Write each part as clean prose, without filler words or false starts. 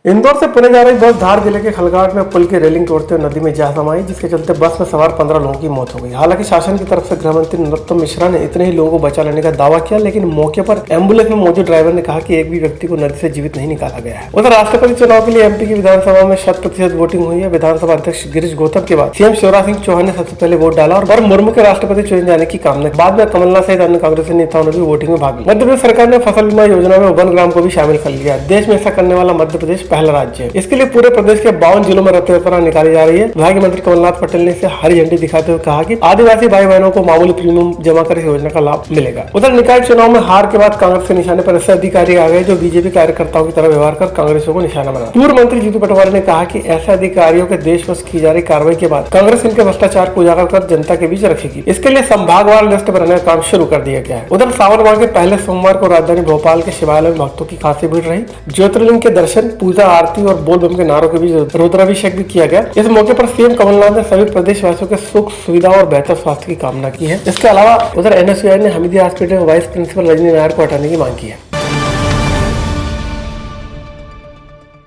इंदौर से पुणे जा रही बस धार जिले के खलघाट में पुल की रेलिंग तोड़ते हुए नदी में जा समाई, जिसके चलते बस में सवार 15 लोगों की मौत हो गई। हालांकि शासन की तरफ से गृह मंत्री नरोत्तम मिश्रा ने इतने ही लोगों को बचा लेने का दावा किया, लेकिन मौके पर एम्बुलेंस में मौजूद ड्राइवर ने कहा कि एक भी व्यक्ति को नदी से जीवित नहीं निकाला गया है। उधर राष्ट्रपति चुनाव के लिए एमपी की विधानसभा में 100% वोटिंग हुई है। विधानसभा अध्यक्ष गिरीश गौतम के बाद सीएम शिवराज सिंह चौहान ने सबसे पहले वोट डाला और मुर्मू के राष्ट्रपति चुने जाने की कामना की। बाद में कमलनाथ सहित अन्य कांग्रेसी नेताओं ने भी वोटिंग में भाग लिया। मध्य प्रदेश सरकार ने फसल बीमा योजना में वन ग्राम को भी शामिल कर लिया। देश में ऐसा करने वाला मध्य प्रदेश पहला राज्य है। इसके लिए पूरे प्रदेश के 52 जिलों में रथ यात्रा निकाली जा रही है। विभागीय मंत्री कमलनाथ पटेल ने इसे हरी झंडी दिखाते हुए कहा कि आदिवासी भाई बहनों को मामूली प्रीमियम जमा कर इस योजना का लाभ मिलेगा। उधर निकाय चुनाव में हार के बाद कांग्रेस के निशाने पर ऐसे अधिकारी आ गए जो बीजेपी कार्यकर्ताओं की तरह व्यवहार कर कांग्रेसियों को निशाना बना। पूर्व मंत्री जीतू पटवारी ने कहा कि ऐसे अधिकारियों के देश में की जा रही कार्रवाई के बाद कांग्रेस इनके भ्रष्टाचार को उजागर कर जनता के बीच रखेगी। इसके लिए संभागवार लिस्ट बनाने का काम शुरू कर दिया गया है। उधर सावन माह के पहले सोमवार को राजधानी भोपाल के शिवालय में भक्तों की खासी भीड़ रही। ज्योतिर्लिंग के दर्शन, पूजा, आरती और बोल बम के नारों के बीच रुद्राभिषेक भी किया गया। इस मौके पर सीएम कमलनाथ ने सभी प्रदेशवासियों के सुख सुविधा और बेहतर स्वास्थ्य की कामना की है। इसके अलावा उधर एनएसयूआई ने Hamidia hospital vice principal Rajni Nair को हटाने की मांग की है।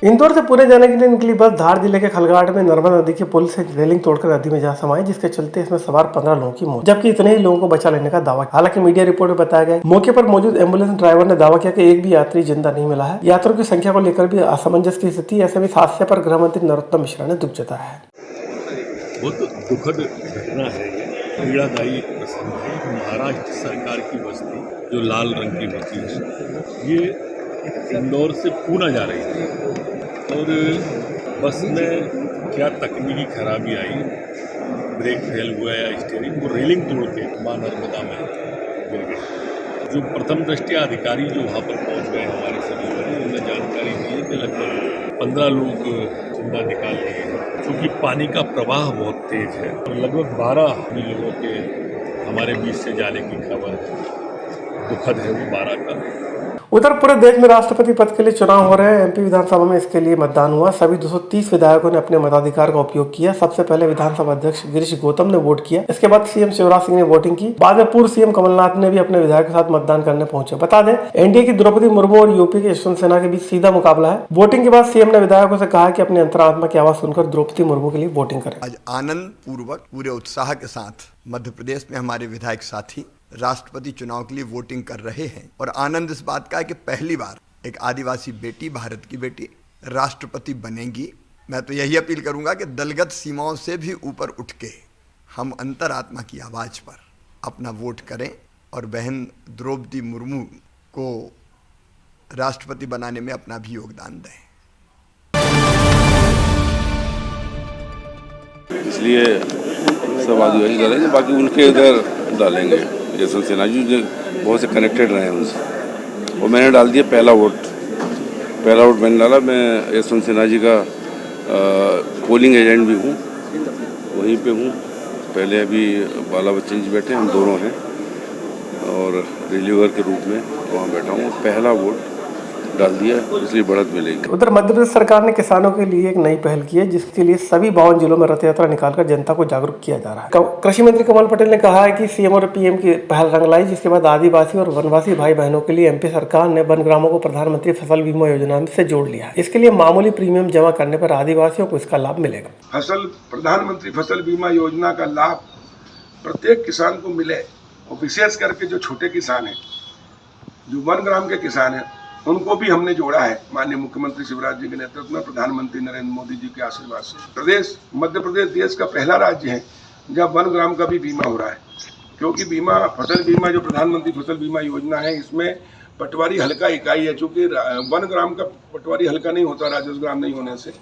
इंदौर से पुणे जाने के लिए निकली बस धार जिले के खलघाट में नर्मदा नदी के पुल से रेलिंग तोड़कर नदी में जा समाई, जिसके चलते इसमें सवार 15 लोगों की मौत, जबकि इतने ही लोगों को बचा लेने का दावा। हालांकि मीडिया रिपोर्ट में बताया गया मौके पर मौजूद एम्बुलेंस ड्राइवर ने दावा किया कि एक भी यात्री जिंदा नहीं मिला है। यात्रियों की संख्या को लेकर भी असमंजस की स्थिति। ऐसे में इस हादसे पर गृह मंत्री नरोत्तम मिश्रा ने दुख जताया है। बहुत दुखद घटना है, पीड़ादायी प्रसंग है। महाराष्ट्र सरकार की बस थी जो लाल रंग की होती है, ये इंदौर से पुणे जा रही थी और बस में क्या तकनीकी खराबी आई, ब्रेक फेल हुआ या स्टीयरिंग, वो रेलिंग तोड़ के मां नर्मदा में गिर गई। जो प्रथम दृष्टिया अधिकारी जो वहाँ पर पहुँच गए हमारे सभी बने, उन्होंने जानकारी दी है कि लगभग 15 लोग जिंदा निकाल लिए हैं। क्योंकि पानी का प्रवाह बहुत तेज है और लगभग 12 लोगों के हमारे बीच से जाने की खबर है। दुखद है वो 12 का। उधर पूरे देश में राष्ट्रपति पद के लिए चुनाव हो रहे हैं। एमपी विधानसभा में इसके लिए मतदान हुआ। सभी 230 विधायकों ने अपने मताधिकार का उपयोग किया। सबसे पहले विधानसभा अध्यक्ष गिरीश गौतम ने वोट किया। इसके बाद सीएम शिवराज सिंह ने वोटिंग की। बाद में पूर्व सीएम कमलनाथ ने भी अपने विधायक के साथ मतदान करने पहुंचे। बता दें, एनडीए की द्रौपदी मुर्मू और यूपी के यशवंत सिन्हा के बीच सीधा मुकाबला है। वोटिंग के बाद सीएम ने विधायकों से कहा कि अपनी अंतरात्मा की आवाज सुनकर द्रौपदी मुर्मू के लिए वोटिंग करें। आज आनंद पूर्वक पूरे उत्साह के साथ मध्य प्रदेश में हमारे विधायक साथी राष्ट्रपति चुनाव के लिए वोटिंग कर रहे हैं और आनंद इस बात का है कि पहली बार एक आदिवासी बेटी, भारत की बेटी राष्ट्रपति बनेगी। मैं तो यही अपील करूंगा कि दलगत सीमाओं से भी ऊपर उठ के हम अंतरात्मा की आवाज़ पर अपना वोट करें और बहन द्रौपदी मुर्मू को राष्ट्रपति बनाने में अपना भी योगदान दें। इसलिए सब आदिवासी डालेंगे, बाकी उनके इधर डालेंगे। यशवंत सिन्हा जी जो बहुत से कनेक्टेड रहे हैं उनसे, और मैंने डाल दिया पहला वोट मैंने डाला। मैं यशवंत सिन्हा जी का पोलिंग एजेंट भी हूँ, वहीं पे हूँ। पहले अभी बाला बच्चन जी बैठे, हम दोनों हैं, और रिलीवर के रूप में वहाँ बैठा हूँ। पहला वोट डाल दिया, इसलिए बढ़त मिलेगी। उधर मध्य प्रदेश सरकार ने किसानों के लिए एक नई पहल की है, जिसके लिए सभी 52 जिलों में रथ यात्रा निकालकर जनता को जागरूक किया जा रहा है। कृषि मंत्री कमल पटेल ने कहा है कि सीएम और पीएम की पहल रंग लाई, जिसके बाद आदिवासी और वनवासी भाई बहनों के लिए एमपी सरकार ने वन ग्रामों को प्रधानमंत्री फसल बीमा योजना से जोड़ लिया है। इसके लिए मामूली प्रीमियम जमा करने पर आदिवासियों को इसका लाभ मिलेगा। प्रधानमंत्री फसल बीमा योजना का लाभ प्रत्येक किसान को मिले, और विशेष करके जो छोटे किसान हैं, जो वन ग्राम के किसान हैं, उनको भी हमने जोड़ा है। माननीय मुख्यमंत्री शिवराज जी के नेतृत्व में, प्रधानमंत्री नरेंद्र मोदी जी के आशीर्वाद से मध्य प्रदेश देश का पहला राज्य है जब वन ग्राम का भी बीमा हो रहा है। क्योंकि फसल बीमा जो प्रधानमंत्री फसल बीमा योजना है, इसमें पटवारी हल्का इकाई है। चूंकि वन ग्राम का पटवारी हल्का नहीं होता राजस्व ग्राम नहीं होने से,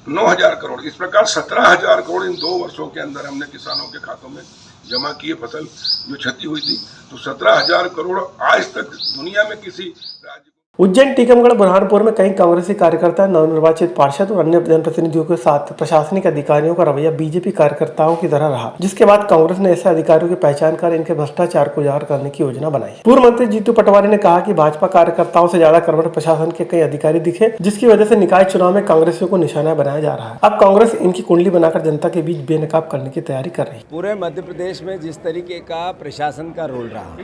9,000 करोड़, इस प्रकार 17,000 करोड़ इन 2 वर्षों के अंदर हमने किसानों के खातों में जमा किए। फसल जो क्षति हुई थी, तो 17,000 करोड़ आज तक दुनिया में किसी राज्य। उज्जैन, टीकमगढ़, बुरहानपुर में कई कांग्रेसी कार्यकर्ता, नवनिर्वाचित पार्षद और अन्य जनप्रतिनिधियों के साथ प्रशासनिक अधिकारियों का रवैया बीजेपी कार्यकर्ताओं की तरह रहा, जिसके बाद कांग्रेस ने ऐसे अधिकारियों की पहचान कर इनके भ्रष्टाचार को उजागर करने की योजना बनाई। पूर्व मंत्री जीतू पटवारी ने कहा कि भाजपा कार्यकर्ताओं से ज्यादा कर्मठ प्रशासन के कई अधिकारी दिखे, जिसकी वजह से निकाय चुनाव में कांग्रेसियों को निशाना बनाया जा रहा है। अब कांग्रेस इनकी कुंडली बनाकर जनता के बीच बेनकाब करने की तैयारी कर रही है। पूरे मध्य प्रदेश में जिस तरीके का प्रशासन का रोल रहा,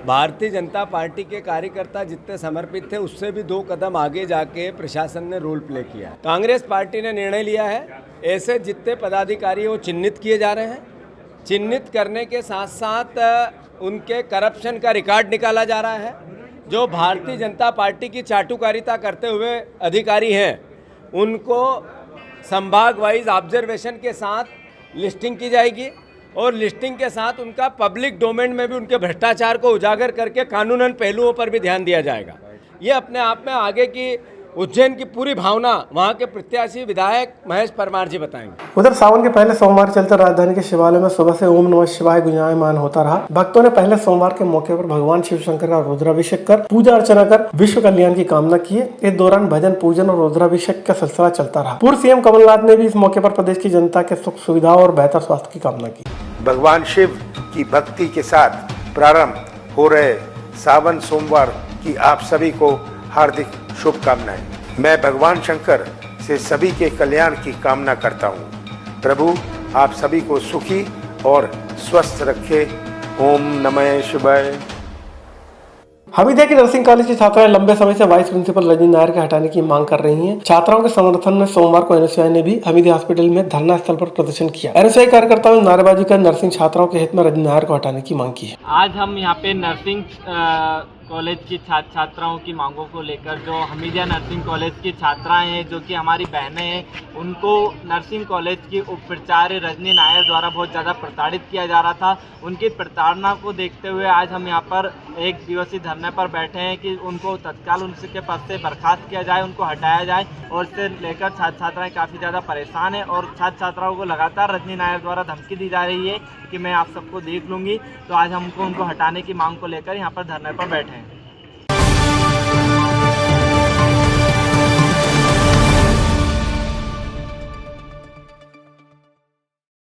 भारतीय जनता पार्टी के कार्यकर्ता जितने समर्पित थे उससे भी 2 कदम आगे जाके प्रशासन ने रोल प्ले किया। कांग्रेस पार्टी ने निर्णय लिया है ऐसे जितने पदाधिकारी वो चिन्हित किए जा रहे हैं, चिन्हित करने के साथ साथ उनके करप्शन का रिकॉर्ड निकाला जा रहा है। जो भारतीय जनता पार्टी की चाटुकारिता करते हुए अधिकारी हैं उनको संभाग वाइज ऑब्जर्वेशन के साथ लिस्टिंग की जाएगी और लिस्टिंग के साथ उनका पब्लिक डोमेन में भी उनके भ्रष्टाचार को उजागर करके कानूनन पहलुओं पर भी ध्यान दिया जाएगा। ये अपने आप में आगे की उज्जैन की पूरी भावना वहाँ के प्रत्याशी विधायक महेश परमार जी बताएंगे। उधर सावन के पहले सोमवार चलते राजधानी के शिवालय में सुबह से ओम नमः शिवाय गुंजायमान होता रहा। भक्तों ने पहले सोमवार के मौके पर भगवान शिव शंकर का रुद्राभिषेक कर पूजा अर्चना कर विश्व कल्याण की कामना की। इस दौरान भजन पूजन और रुद्राभिषेक का सिलसिला चलता रहा। पूर्व सीएम कमलनाथ ने भी इस मौके पर प्रदेश की जनता के सुख सुविधा और बेहतर स्वास्थ्य की कामना की। भगवान शिव की भक्ति के साथ प्रारंभ हो रहे सावन सोमवार की आप सभी को हार्दिक शुभकामनाएं। मैं भगवान शंकर से सभी के कल्याण की कामना करता हूँ। प्रभु आप सभी को सुखी और स्वस्थ रखे। ओम नमः शिवाय। हमीदिया की नर्सिंग कॉलेज की छात्राएं लंबे समय से वाइस प्रिंसिपल रजनी नायर के हटाने की मांग कर रही हैं। छात्राओं के समर्थन में सोमवार को एनएसयूआई ने भी हमीदिया हॉस्पिटल में धरना स्थल पर प्रदर्शन किया। एनएसयूआई कार्यकर्ताओं ने नारेबाजी कर नर्सिंग छात्राओं के हित में रजनी नायर को हटाने की मांग की है। आज हम यहाँ पे नर्सिंग कॉलेज की छात्राओं की मांगों को लेकर, जो हमीदिया नर्सिंग कॉलेज की छात्राएं हैं जो कि हमारी बहनें हैं, उनको नर्सिंग कॉलेज की उप प्राचार्य रजनी नायर द्वारा बहुत ज़्यादा प्रताड़ित किया जा रहा था। उनकी प्रताड़ना को देखते हुए आज हम यहाँ पर 1 दिवसीय धरने पर बैठे हैं कि उनको तत्काल उनके पद से बर्खास्त किया जाए, उनको हटाया जाए। और इससे लेकर छात्र छात्राएँ काफ़ी ज़्यादा परेशान हैं और छात्र छात्राओं को लगातार रजनी नायर द्वारा धमकी दी जा रही है कि मैं आप सबको देख लूँगी। तो आज हमको उनको हटाने की मांग को लेकर यहाँ पर धरने पर बैठे हैं।